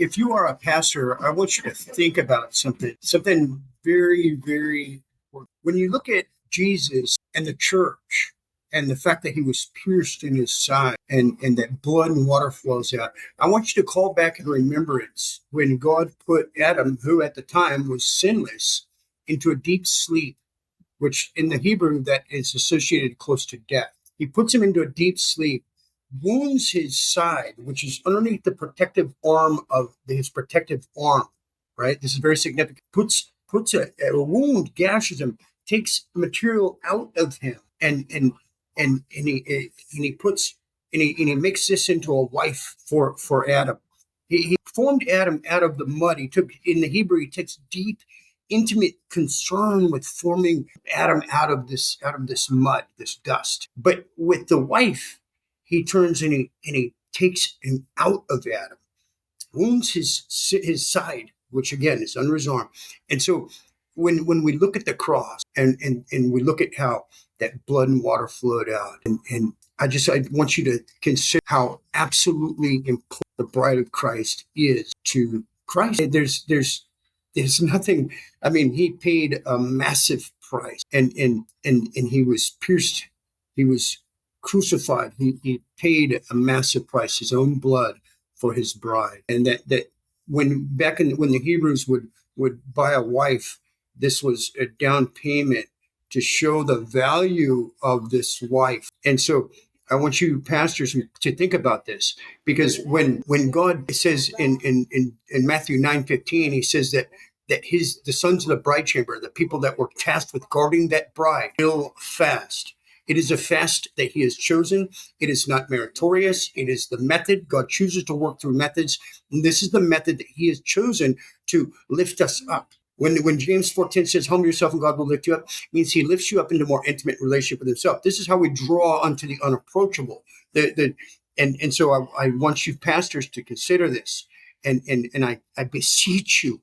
If you are a pastor, I want you to think about something very, very important. When you look at Jesus and the church and the fact that he was pierced in his side and that blood and water flows out, I want you to call back in remembrance when God put Adam, who at the time was sinless, into a deep sleep, which in the Hebrew that is associated close to death. He puts him into a deep sleep, wounds his side, which is underneath the protective arm of his protective arm, right? This is very significant. Puts a wound, gashes him, takes material out of him, and he makes this into a wife for Adam. He formed Adam out of the mud. He took in the Hebrew. He takes deep, intimate concern with forming Adam out of this mud, this dust. But with the wife, he turns and he takes him out of Adam, wounds his side, which again is under his arm. And so when we look at the cross and we look at how that blood and water flowed out, and I want you to consider how absolutely important the bride of Christ is to Christ. There's nothing. I mean, he paid a massive price, and he was pierced. He was crucified. He paid a massive price, his own blood for his bride. And that when the Hebrews would buy a wife, this was a down payment to show the value of this wife. And so I want you pastors to think about this, because when God says in Matthew 9:15, he says that the sons of the bride chamber, the people that were tasked with guarding that bride, will fast. It is a fast that he has chosen. It is not meritorious. It is the method. God chooses to work through methods. And this is the method that he has chosen to lift us up. When James 4:10 says, humble yourself and God will lift you up, it means he lifts you up into a more intimate relationship with himself. This is how we draw unto the unapproachable. And so I want you pastors to consider this. And I beseech you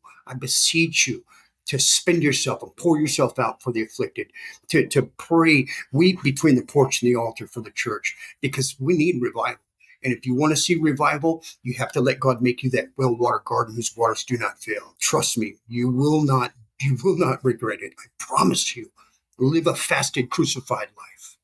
to spend yourself and pour yourself out for the afflicted, to pray, weep between the porch and the altar for the church, because we need revival. And if you want to see revival, you have to let God make you that well-watered garden whose waters do not fail. Trust me, you will not regret it. I promise you. Live a fasted, crucified life.